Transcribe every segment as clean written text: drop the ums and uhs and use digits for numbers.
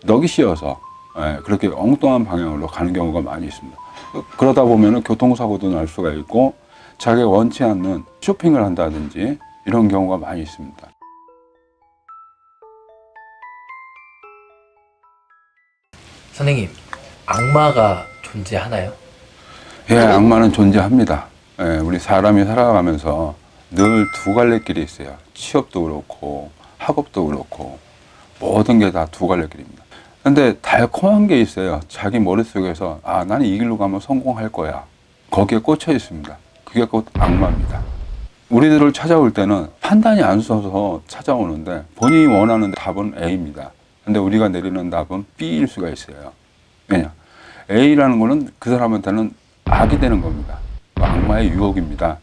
넋이 씌어서 그렇게 엉뚱한 방향으로 가는 경우가 많이 있습니다. 그러다 보면 교통사고도 날 수가 있고 자기가 원치 않는 쇼핑을 한다든지 이런 경우가 많이 있습니다. 선생님, 악마가 존재하나요? 예, 악마는 존재합니다. 우리 사람이 살아가면서 늘 두 갈래 길이 있어요. 취업도 그렇고 학업도 그렇고 모든 게 다 두 갈래 길입니다. 근데 달콤한 게 있어요. 자기 머릿속에서 나는 이 길로 가면 성공할 거야. 거기에 꽂혀 있습니다. 그게 곧 악마입니다. 우리들을 찾아올 때는 판단이 안 서서 찾아오는데 본인이 원하는 답은 A입니다. 근데 우리가 내리는 답은 B일 수가 있어요. 왜냐? A라는 거는 그 사람한테는 악이 되는 겁니다. 악마의 유혹입니다.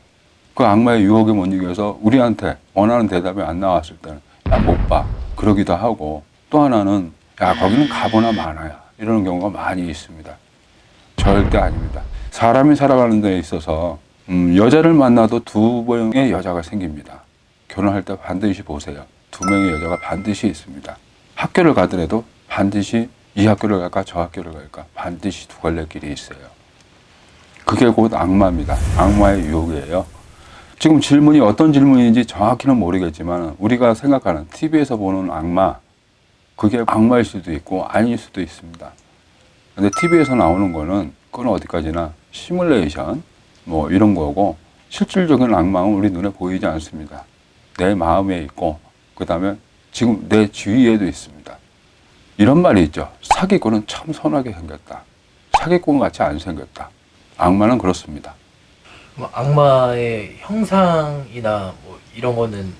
그 악마의 유혹에 못 이겨서 우리한테 원하는 대답이 안 나왔을 때는 못 봐. 그러기도 하고, 또 하나는 거기는 가보나 마나야. 이러는 경우가 많이 있습니다. 절대 아닙니다. 사람이 살아가는 데 있어서 여자를 만나도 두 명의 여자가 생깁니다. 결혼할 때 반드시 보세요. 두 명의 여자가 반드시 있습니다. 학교를 가더라도 반드시 이 학교를 갈까 저 학교를 갈까 반드시 두 갈래 길이 있어요. 그게 곧 악마입니다. 악마의 유혹이에요. 지금 질문이 어떤 질문인지 정확히는 모르겠지만 우리가 생각하는 TV에서 보는 악마, 그게 악마일 수도 있고 아닐 수도 있습니다. 근데 TV에서 나오는 거는 그건 어디까지나 시뮬레이션 뭐 이런 거고, 실질적인 악마는 우리 눈에 보이지 않습니다. 내 마음에 있고 그 다음에 지금 내 주위에도 있습니다. 이런 말이 있죠. 사기꾼은 참 선하게 생겼다. 사기꾼 같이 안 생겼다. 악마는 그렇습니다. 그럼 악마의 형상이나 뭐 이런 거는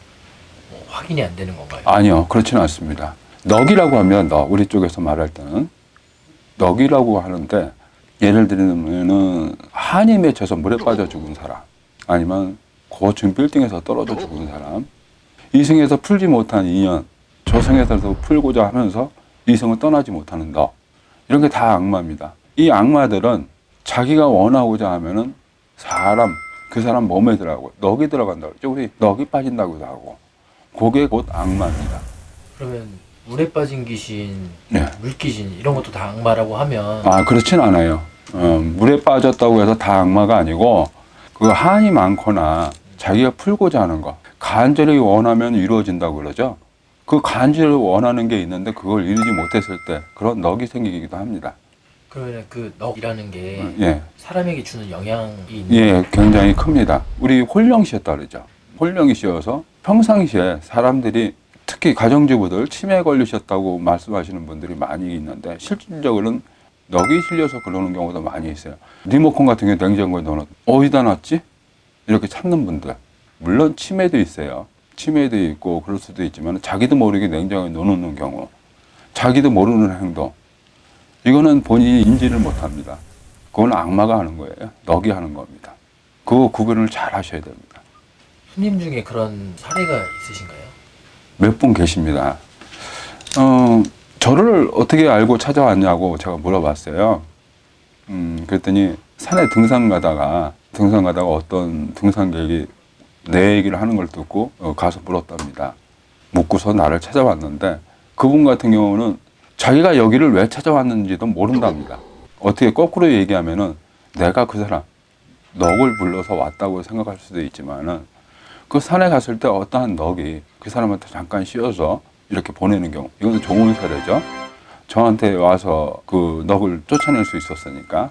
뭐 확인이 안 되는 건가요? 아니요, 그렇지는 않습니다. 넋이라고 하면 우리 쪽에서 말할 때는 넋이라고 하는데, 예를 들면은 한이 맺혀서 물에 빠져 죽은 사람, 아니면 고층 빌딩에서 떨어져 죽은 사람, 이승에서 풀지 못한 인연, 저승에서도 풀고자 하면서 이승을 떠나지 못하는 넋, 이런 게 다 악마입니다. 이 악마들은 자기가 원하고자 하면은 그 사람 몸에 들어가고 넋이 들어간다고 그러죠. 우리 넋이 빠진다고도 하고, 그게 곧 악마입니다. 그러면 물에 빠진 귀신, 네. 물귀신 이런 것도 다 악마라고 하면 그렇진 않아요. 물에 빠졌다고 해서 다 악마가 아니고, 그 한이 많거나 자기가 풀고자 하는 거, 간절히 원하면 이루어진다고 그러죠. 그 간절히 원하는 게 있는데 그걸 이루지 못했을 때 그런 넋이 생기기도 합니다. 그러면 그 넋이라는 게 예. 사람에게 주는 영향이 있는 예, 굉장히 큽니다. 우리 홀령 씌었다 그러죠. 홀령이 씌어서 평상시에 사람들이, 특히 가정주부들 치매에 걸리셨다고 말씀하시는 분들이 많이 있는데, 실질적으로는 넋이 실려서 그러는 경우도 많이 있어요. 리모컨 같은 경우 냉장고에 넣어놓 어디다 놨지? 이렇게 찾는 분들. 물론 치매도 있어요. 치매도 있고 그럴 수도 있지만 자기도 모르게 냉장고에 넣어놓는 경우, 자기도 모르는 행동, 이거는 본인이 인지를 못합니다. 그건 악마가 하는 거예요. 넋이 하는 겁니다. 그 구분을 잘 하셔야 됩니다. 손님 중에 그런 사례가 있으신가요? 몇 분 계십니다. 저를 어떻게 알고 찾아왔냐고 제가 물어봤어요. 그랬더니 산에 등산 가다가 어떤 등산객이 내 얘기를 하는 걸 듣고 가서 물었답니다. 묻고서 나를 찾아왔는데, 그분 같은 경우는 자기가 여기를 왜 찾아왔는지도 모른답니다. 어떻게 거꾸로 얘기하면은 내가 그 사람 넋을 불러서 왔다고 생각할 수도 있지만은, 그 산에 갔을 때 어떠한 넋이 그 사람한테 잠깐 씌어서 이렇게 보내는 경우, 이건 좋은 사례죠. 저한테 와서 그 넋을 쫓아낼 수 있었으니까.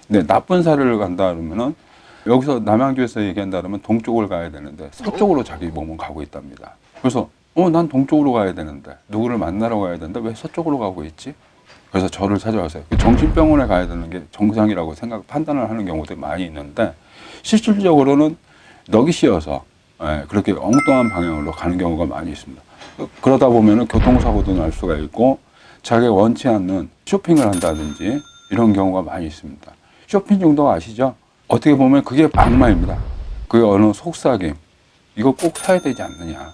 근데 나쁜 사례를 간다 그러면은, 여기서 남양주에서 얘기한다 그러면 동쪽을 가야 되는데 서쪽으로 자기 몸은 가고 있답니다. 그래서 난 동쪽으로 가야 되는데, 누구를 만나러 가야 되는데 왜 서쪽으로 가고 있지? 그래서 저를 찾아왔어요. 정신병원에 가야 되는 게 정상이라고 판단을 하는 경우도 많이 있는데, 실질적으로는 넋이 씌어서 그렇게 엉뚱한 방향으로 가는 경우가 많이 있습니다. 그러다 보면 교통사고도 날 수가 있고, 자기가 원치 않는 쇼핑을 한다든지 이런 경우가 많이 있습니다. 쇼핑 중독 아시죠? 어떻게 보면 그게 악마입니다. 그게 어느 속삭임, 이거 꼭 사야 되지 않느냐,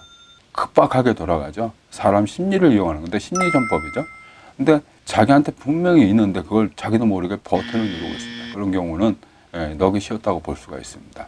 급박하게 돌아가죠. 사람 심리를 이용하는 건데, 심리전법이죠. 근데 자기한테 분명히 있는데 그걸 자기도 모르게 버튼을 누르고 있습니다. 그런 경우는 넋이 씌었다고 볼 수가 있습니다.